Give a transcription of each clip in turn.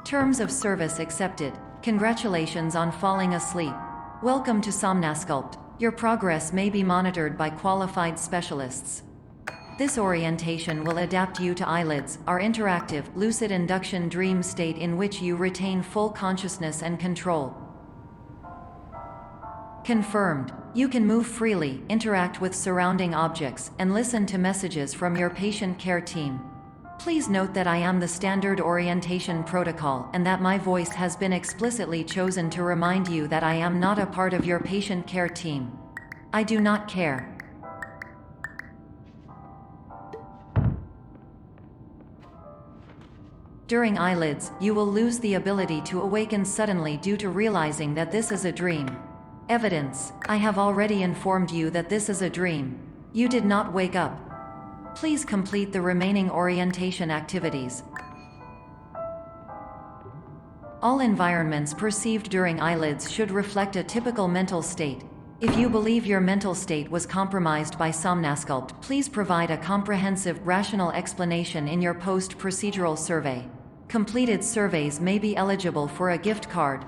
Terms of service accepted. Congratulations on falling asleep. Welcome to Somnasculpt. Your progress may be monitored by qualified specialists. This orientation will adapt you to eyelids, our interactive, lucid induction dream state in which you retain full consciousness and control. Confirmed. You can move freely, interact with surrounding objects, and listen to messages from your patient care team. Please note that I am the standard orientation protocol and that my voice has been explicitly chosen to remind you that I am not a part of your patient care team. I do not care. During eyelids, you will lose the ability to awaken suddenly due to realizing that this is a dream. Evidence: I have already informed you that this is a dream. You did not wake up. Please complete the remaining orientation activities. All environments perceived during eyelids should reflect a typical mental state. If you believe your mental state was compromised by Somnasculpt, please provide a comprehensive, rational explanation in your post-procedural survey. Completed surveys may be eligible for a gift card.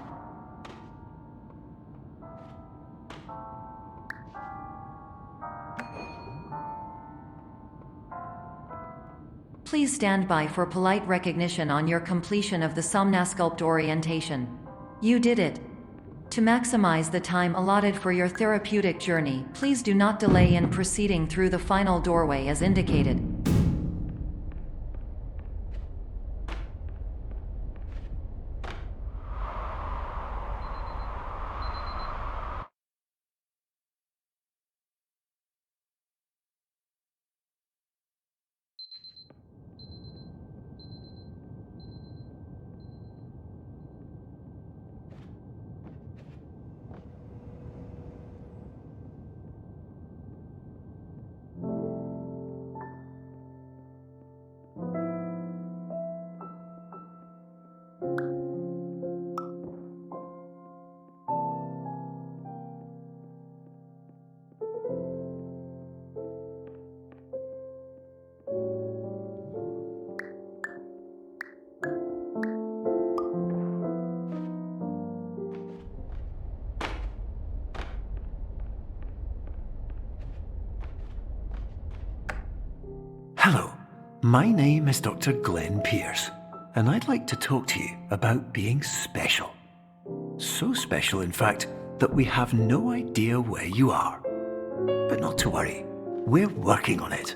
Please stand by for polite recognition on your completion of the Somnasculpt orientation. You did it. To maximize the time allotted for your therapeutic journey, please do not delay in proceeding through the final doorway as indicated. Hello, my name is Dr. Glenn Pierce, and I'd like to talk to you about being special. So special, in fact, that we have no idea where you are. But not to worry, we're working on it.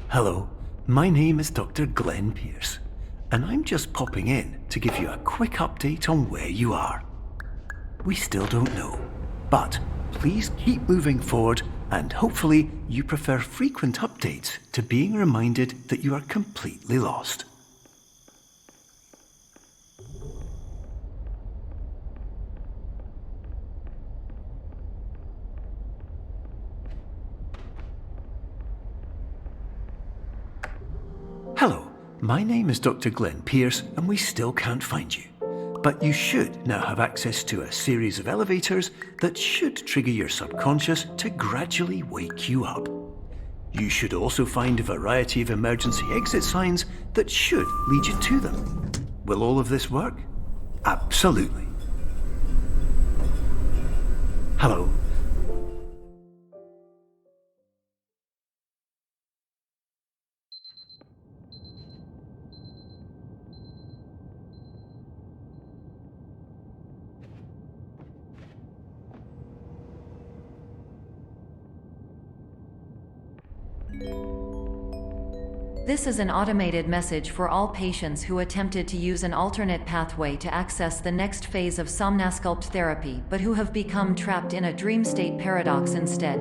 Hello, my name is Dr. Glenn Pierce, and I'm just popping in to give you a quick update on where you are. We still don't know, but please keep moving forward, and hopefully you prefer frequent updates to being reminded that you are completely lost. Hello, my name is Dr. Glenn Pierce, and we still can't find you. But you should now have access to a series of elevators that should trigger your subconscious to gradually wake you up. You should also find a variety of emergency exit signs that should lead you to them. Will all of this work? Absolutely. Hello. This is an automated message for all patients who attempted to use an alternate pathway to access the next phase of Somnasculpt therapy but who have become trapped in a dream state paradox instead.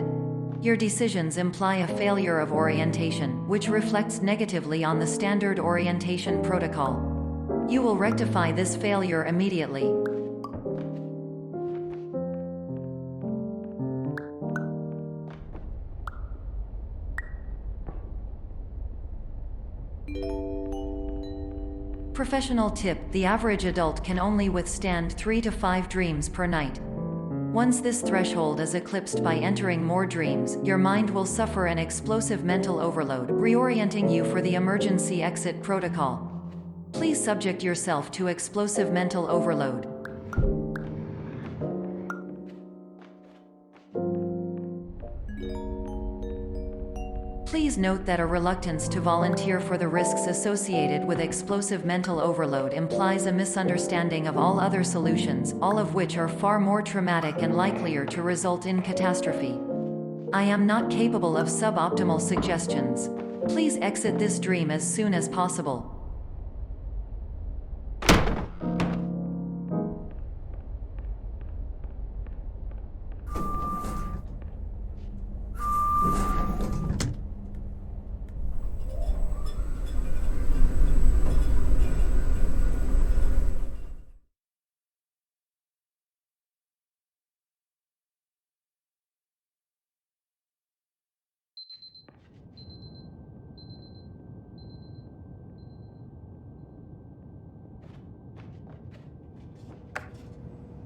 Your decisions imply a failure of orientation, which reflects negatively on the standard orientation protocol. You will rectify this failure immediately. Professional tip: the average adult can only withstand 3 to 5 dreams per night. Once this threshold is eclipsed by entering more dreams, your mind will suffer an explosive mental overload, reorienting you for the emergency exit protocol. Please subject yourself to explosive mental overload. Please note that a reluctance to volunteer for the risks associated with explosive mental overload implies a misunderstanding of all other solutions, all of which are far more traumatic and likelier to result in catastrophe. I am not capable of suboptimal suggestions. Please exit this dream as soon as possible.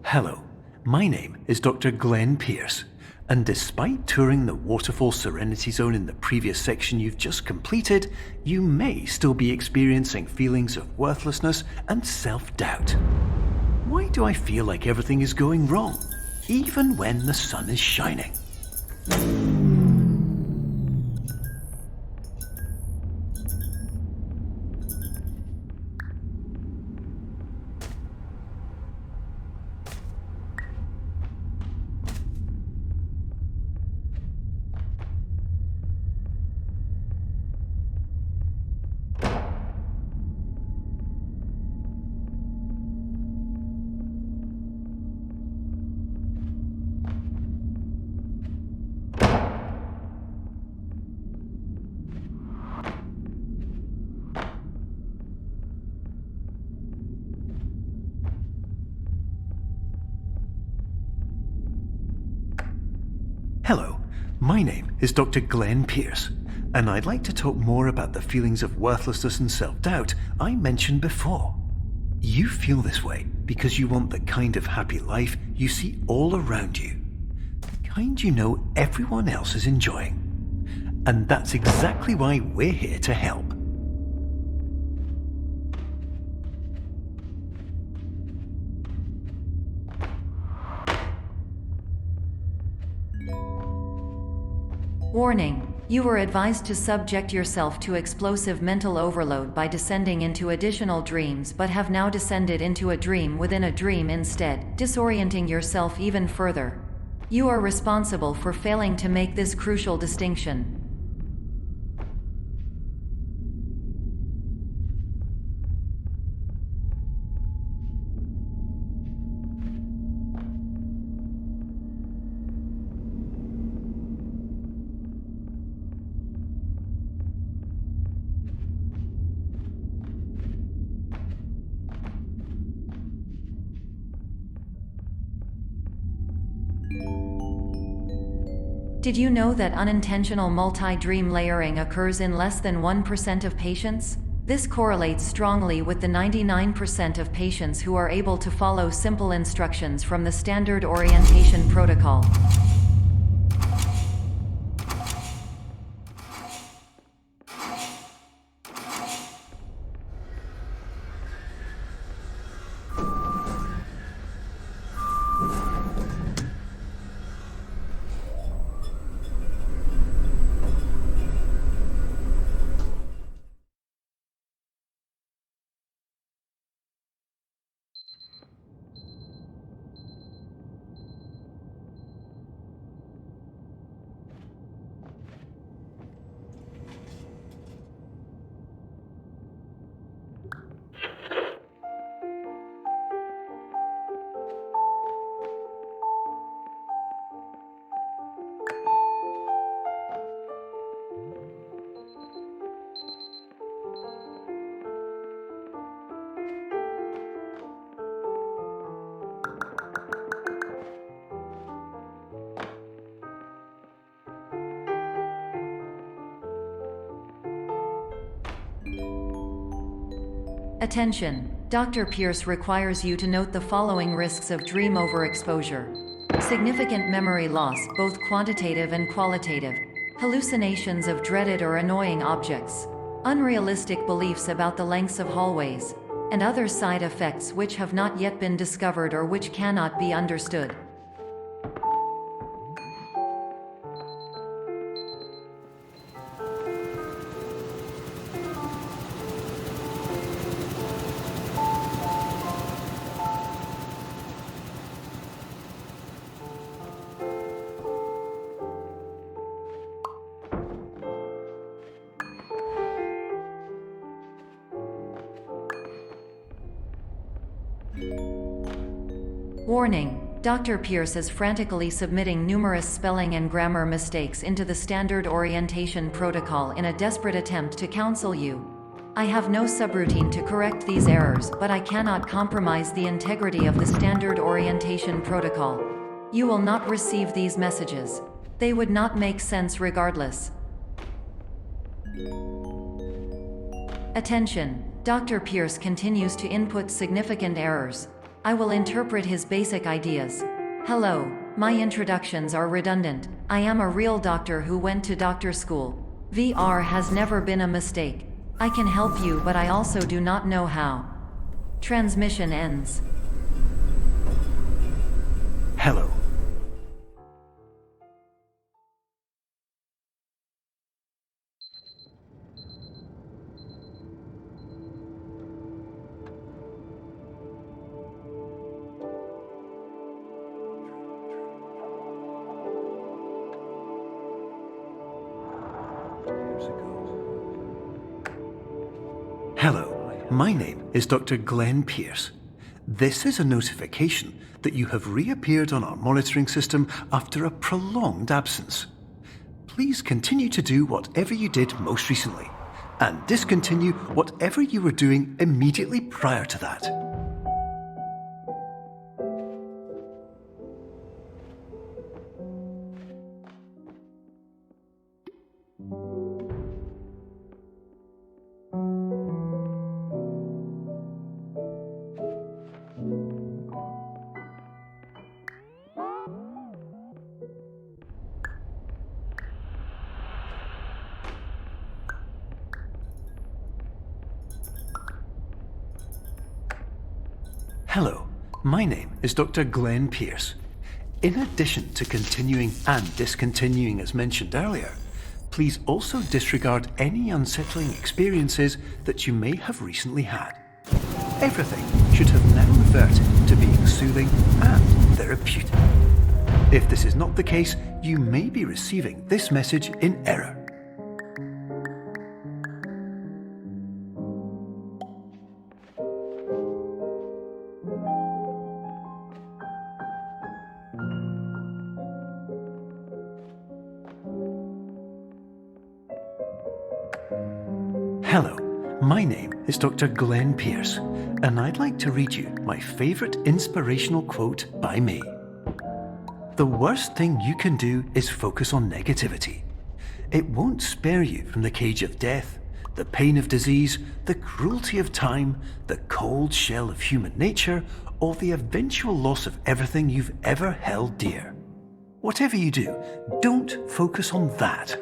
Hello, my name is Dr. Glenn Pierce, and despite touring the Waterfall Serenity Zone in the previous section you've just completed, you may still be experiencing feelings of worthlessness and self-doubt. Why do I feel like everything is going wrong, even when the sun is shining? Hello, my name is Dr. Glenn Pierce, and I'd like to talk more about the feelings of worthlessness and self-doubt I mentioned before. You feel this way because you want the kind of happy life you see all around you, the kind you know everyone else is enjoying. And that's exactly why we're here to help. Warning: you were advised to subject yourself to explosive mental overload by descending into additional dreams, but have now descended into a dream within a dream instead, disorienting yourself even further. You are responsible for failing to make this crucial distinction. Did you know that unintentional multi-dream layering occurs in less than 1% of patients? This correlates strongly with the 99% of patients who are able to follow simple instructions from the standard orientation protocol. Attention! Dr. Pierce requires you to note the following risks of dream overexposure. Significant memory loss, both quantitative and qualitative. Hallucinations of dreaded or annoying objects. Unrealistic beliefs about the lengths of hallways. And other side effects which have not yet been discovered or which cannot be understood. Warning: Dr. Pierce is frantically submitting numerous spelling and grammar mistakes into the standard orientation protocol in a desperate attempt to counsel you. I have no subroutine to correct these errors, but I cannot compromise the integrity of the standard orientation protocol. You will not receive these messages. They would not make sense regardless. Attention! Dr. Pierce continues to input significant errors. I will interpret his basic ideas. Hello, my introductions are redundant. I am a real doctor who went to doctor school. VR has never been a mistake. I can help you, but I also do not know how. Transmission ends. Hello. Hello, my name is Dr. Glenn Pierce. This is a notification that you have reappeared on our monitoring system after a prolonged absence. Please continue to do whatever you did most recently, and discontinue whatever you were doing immediately prior to that. Hello, my name is Dr. Glenn Pierce. In addition to continuing and discontinuing as mentioned earlier, please also disregard any unsettling experiences that you may have recently had. Everything should have now reverted to being soothing and therapeutic. If this is not the case, you may be receiving this message in error. Hello, my name is Dr. Glenn Pierce, and I'd like to read you my favorite inspirational quote by me. The worst thing you can do is focus on negativity. It won't spare you from the cage of death, the pain of disease, the cruelty of time, the cold shell of human nature, or the eventual loss of everything you've ever held dear. Whatever you do, don't focus on that.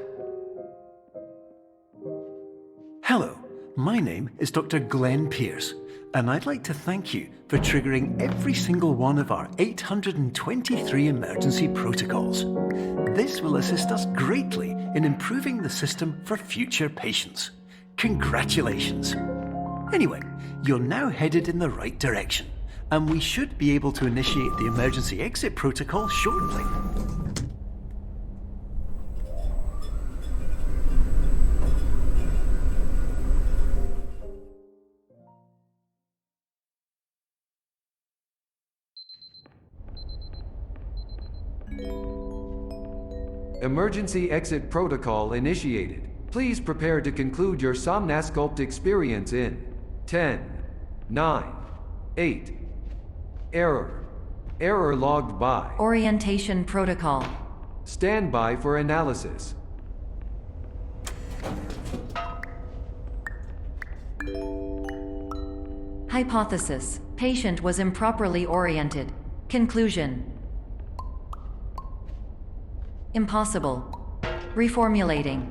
Hello, my name is Dr. Glenn Pierce, and I'd like to thank you for triggering every single one of our 823 emergency protocols. This will assist us greatly in improving the system for future patients. Congratulations! Anyway, you're now headed in the right direction, and we should be able to initiate the emergency exit protocol shortly. Emergency exit protocol initiated. Please prepare to conclude your Somnasculpt experience in 10, 9, 8. Error. Error logged by. Orientation protocol. Stand by for analysis. Hypothesis: patient was improperly oriented. Conclusion: impossible. Reformulating.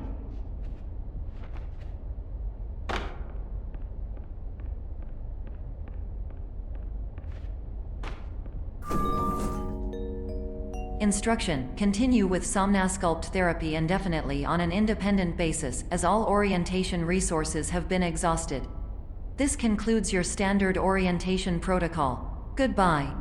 Instruction: continue with Somnasculpt therapy indefinitely on an independent basis, as all orientation resources have been exhausted. This concludes your standard orientation protocol. Goodbye.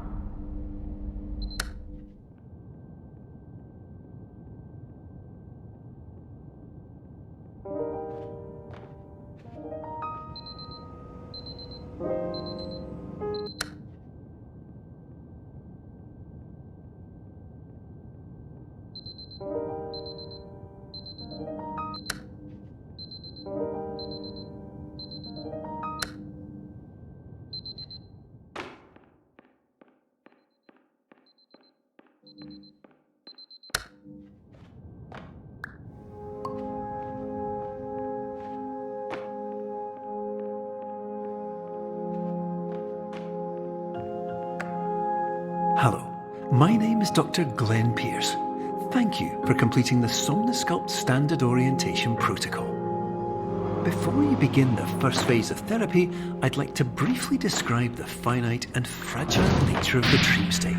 Hello, my name is Dr. Glenn Pierce. Thank you for completing the Somnasculpt Standard Orientation Protocol. Before you begin the first phase of therapy, I'd like to briefly describe the finite and fragile nature of the dream state.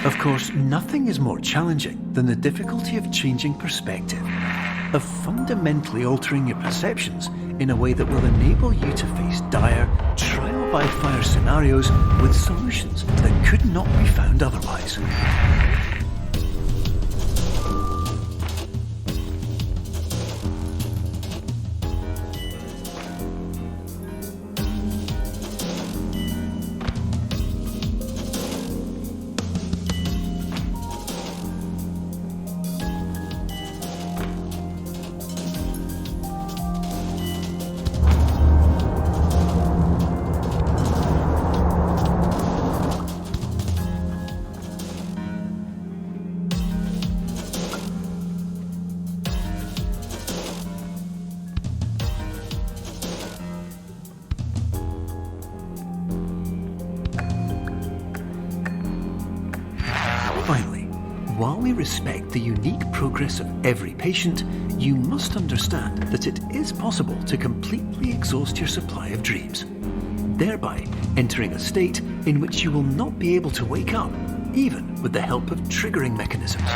Of course, nothing is more challenging than the difficulty of changing perspective, of fundamentally altering your perceptions in a way that will enable you to face dire, trial-by-fire scenarios with solutions that could not be found otherwise. Finally, while we respect the unique progress of every patient, you must understand that it is possible to completely exhaust your supply of dreams, thereby entering a state in which you will not be able to wake up, even with the help of triggering mechanisms.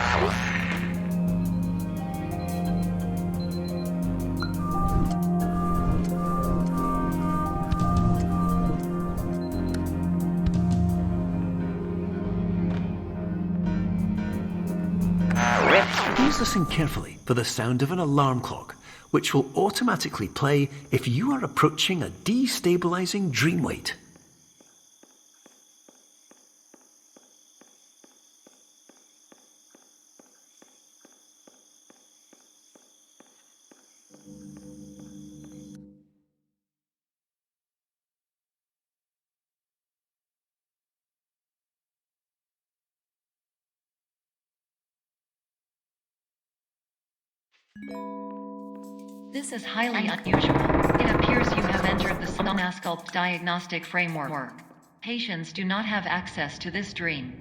Please listen carefully for the sound of an alarm clock, which will automatically play if you are approaching a destabilizing dream weight. This is highly unusual. It appears you have entered the Somnasculpt diagnostic framework. Patients do not have access to this dream.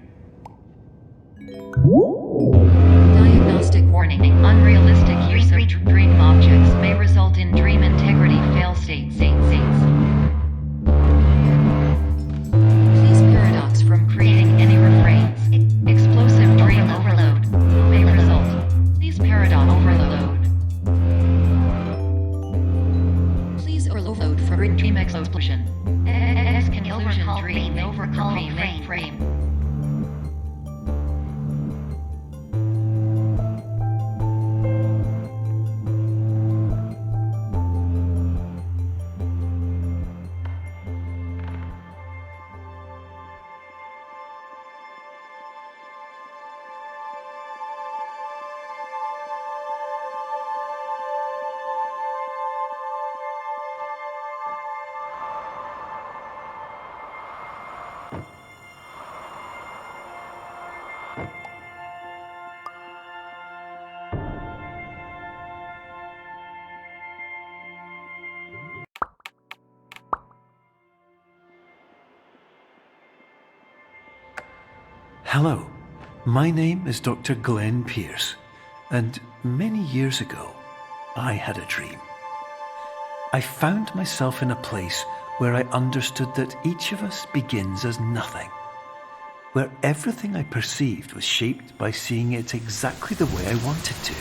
Diagnostic warning. Unrealistic use of dream objects may result in dream integrity fail states. Please paradox from creating any refrains. Explosive dream overload may result. Please paradox overload. Please overload for dream explosion. Exclusion dream overcall frame. Hello, my name is Dr. Glenn Pierce, and many years ago, I had a dream. I found myself in a place where I understood that each of us begins as nothing, where everything I perceived was shaped by seeing it exactly the way I wanted to.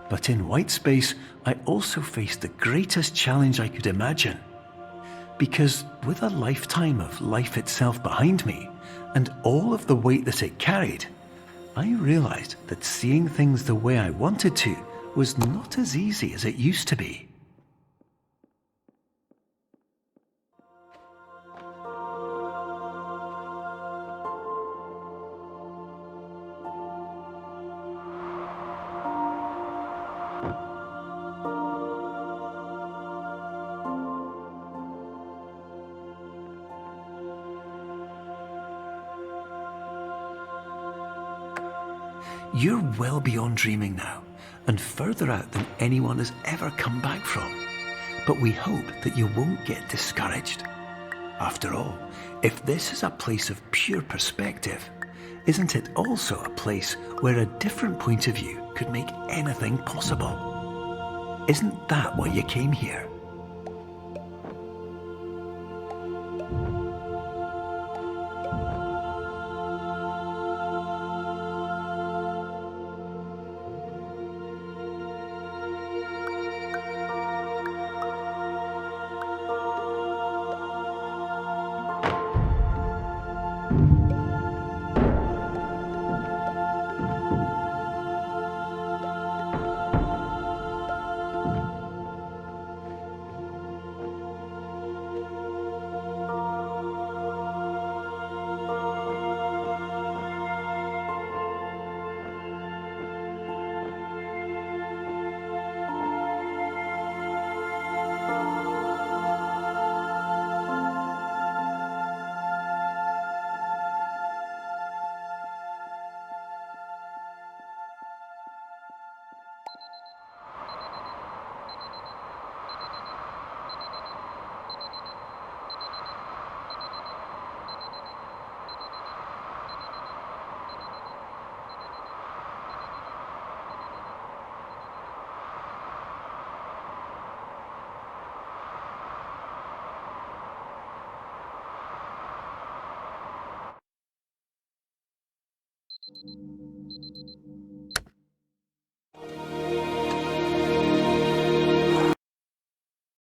But in white space, I also faced the greatest challenge I could imagine. Because with a lifetime of life itself behind me, and all of the weight that it carried, I realized that seeing things the way I wanted to was not as easy as it used to be. You're well beyond dreaming now, and further out than anyone has ever come back from. But we hope that you won't get discouraged. After all, if this is a place of pure perspective, isn't it also a place where a different point of view could make anything possible? Isn't that why you came here?